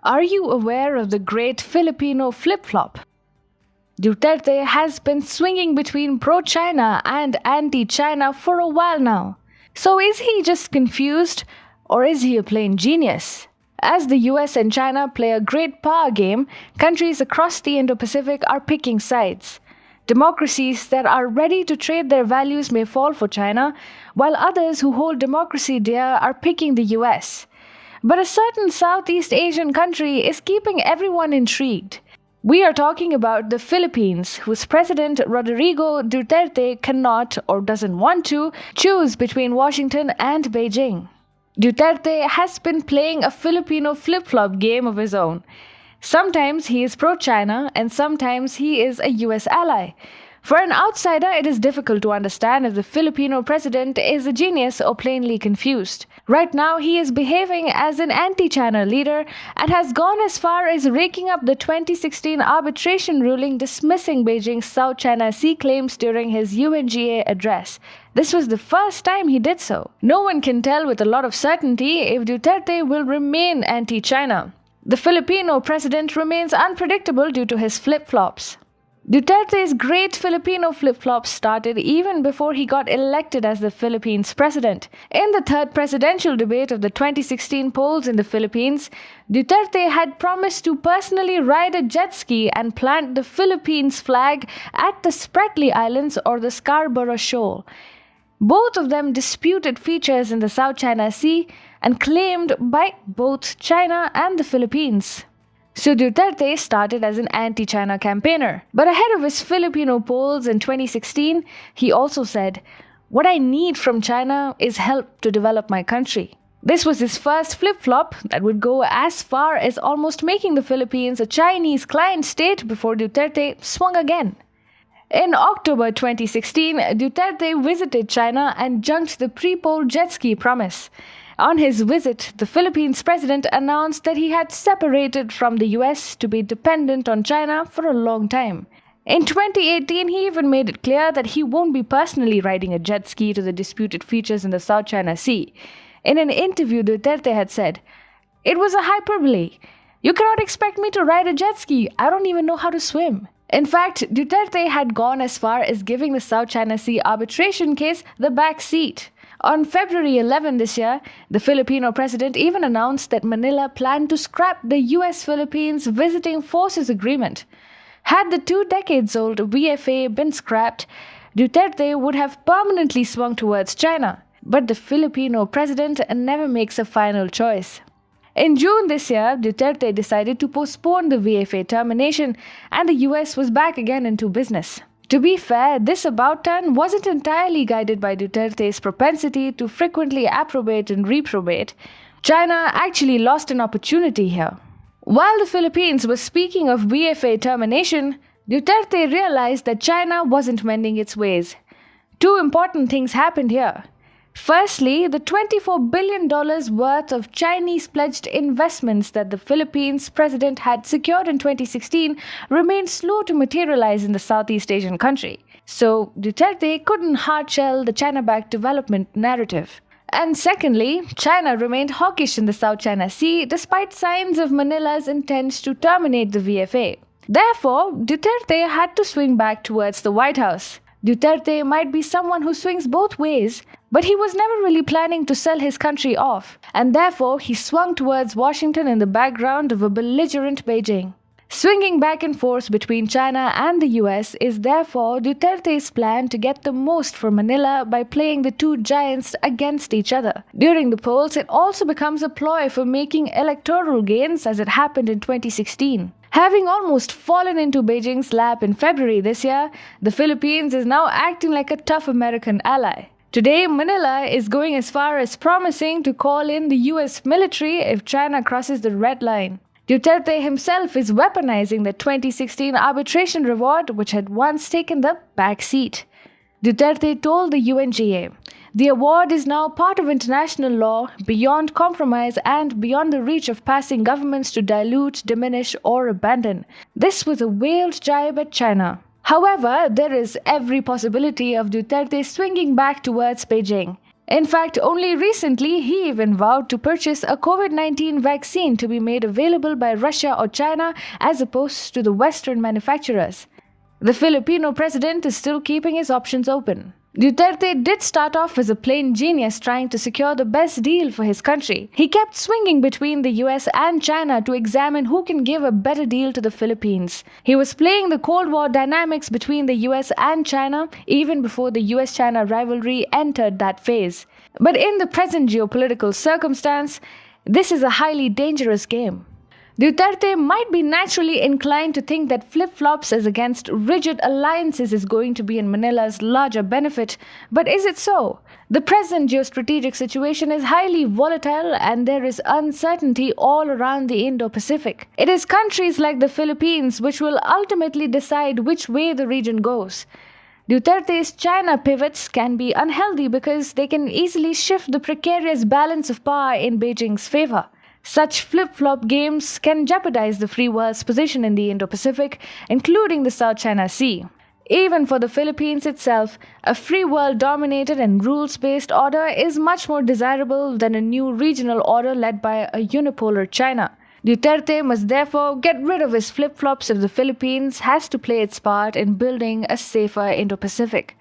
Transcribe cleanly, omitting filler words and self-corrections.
Are you aware of the great Filipino flip-flop? Duterte has been swinging between pro-China and anti-China for a while now. So is he just confused, or is he a plain genius? As the US and China play a great power game, countries across the Indo-Pacific are picking sides. Democracies that are ready to trade their values may fall for China, while others who hold democracy dear are picking the US. But a certain Southeast Asian country is keeping everyone intrigued. We are talking about the Philippines, whose President Rodrigo Duterte cannot or doesn't want to choose between Washington and Beijing. Duterte has been playing a Filipino flip-flop game of his own. Sometimes he is pro-China and sometimes he is a US ally. For an outsider, it is difficult to understand if the Filipino president is a genius or plainly confused. Right now, he is behaving as an anti-China leader and has gone as far as raking up the 2016 arbitration ruling dismissing Beijing's South China Sea claims during his UNGA address. This was the first time he did so. No one can tell with a lot of certainty if Duterte will remain anti-China. The Filipino president remains unpredictable due to his flip-flops. Duterte's great Filipino flip-flops started even before he got elected as the Philippines president. In the third presidential debate of the 2016 polls in the Philippines, Duterte had promised to personally ride a jet ski and plant the Philippines flag at the Spratly Islands or the Scarborough Shoal. Both of them disputed features in the South China Sea and claimed by both China and the Philippines. So Duterte started as an anti-China campaigner. But ahead of his Filipino polls in 2016, he also said, "What I need from China is help to develop my country." This was his first flip-flop that would go as far as almost making the Philippines a Chinese client state before Duterte swung again. In October 2016, Duterte visited China and junked the pre-poll jet ski promise. On his visit, the Philippines president announced that he had separated from the US to be dependent on China for a long time. In 2018, he even made it clear that he won't be personally riding a jet ski to the disputed features in the South China Sea. In an interview, Duterte had said, "It was a hyperbole. You cannot expect me to ride a jet ski. I don't even know how to swim." In fact, Duterte had gone as far as giving the South China Sea arbitration case the back seat. On February 11 this year, the Filipino president even announced that Manila planned to scrap the US-Philippines Visiting Forces Agreement. Had the 2 decades-old VFA been scrapped, Duterte would have permanently swung towards China. But the Filipino president never makes a final choice. In June this year, Duterte decided to postpone the VFA termination, and the US was back again into business. To be fair, this about-turn wasn't entirely guided by Duterte's propensity to frequently approbate and reprobate. China actually lost an opportunity here. While the Philippines was speaking of VFA termination, Duterte realized that China wasn't mending its ways. 2 important things happened here. Firstly, the $24 billion worth of Chinese-pledged investments that the Philippines president had secured in 2016 remained slow to materialize in the Southeast Asian country. So, Duterte couldn't hard-shell the China-backed development narrative. And secondly, China remained hawkish in the South China Sea despite signs of Manila's intent to terminate the VFA. Therefore, Duterte had to swing back towards the White House. Duterte might be someone who swings both ways, but he was never really planning to sell his country off, and therefore he swung towards Washington in the background of a belligerent Beijing. Swinging back and forth between China and the US is therefore Duterte's plan to get the most from Manila by playing the 2 giants against each other. During the polls, it also becomes a ploy for making electoral gains as it happened in 2016. Having almost fallen into Beijing's lap in February this year, the Philippines is now acting like a tough American ally. Today, Manila is going as far as promising to call in the US military if China crosses the red line. Duterte himself is weaponizing the 2016 arbitration reward, which had once taken the back seat. Duterte told the UNGA, "The award is now part of international law, beyond compromise and beyond the reach of passing governments to dilute, diminish, or abandon." This was a veiled jibe at China. However, there is every possibility of Duterte swinging back towards Beijing. In fact, only recently he even vowed to purchase a COVID-19 vaccine to be made available by Russia or China as opposed to the Western manufacturers. The Filipino president is still keeping his options open. Duterte did start off as a plain genius trying to secure the best deal for his country. He kept swinging between the US and China to examine who can give a better deal to the Philippines. He was playing the Cold War dynamics between the US and China even before the US-China rivalry entered that phase. But in the present geopolitical circumstance, this is a highly dangerous game. Duterte might be naturally inclined to think that flip-flops as against rigid alliances is going to be in Manila's larger benefit, but is it so? The present geostrategic situation is highly volatile and there is uncertainty all around the Indo-Pacific. It is countries like the Philippines which will ultimately decide which way the region goes. Duterte's China pivots can be unhealthy because they can easily shift the precarious balance of power in Beijing's favor. Such flip-flop games can jeopardize the free world's position in the Indo-Pacific, including the South China Sea. Even for the Philippines itself, a free world-dominated and rules-based order is much more desirable than a new regional order led by a unipolar China. Duterte must therefore get rid of his flip-flops if the Philippines has to play its part in building a safer Indo-Pacific.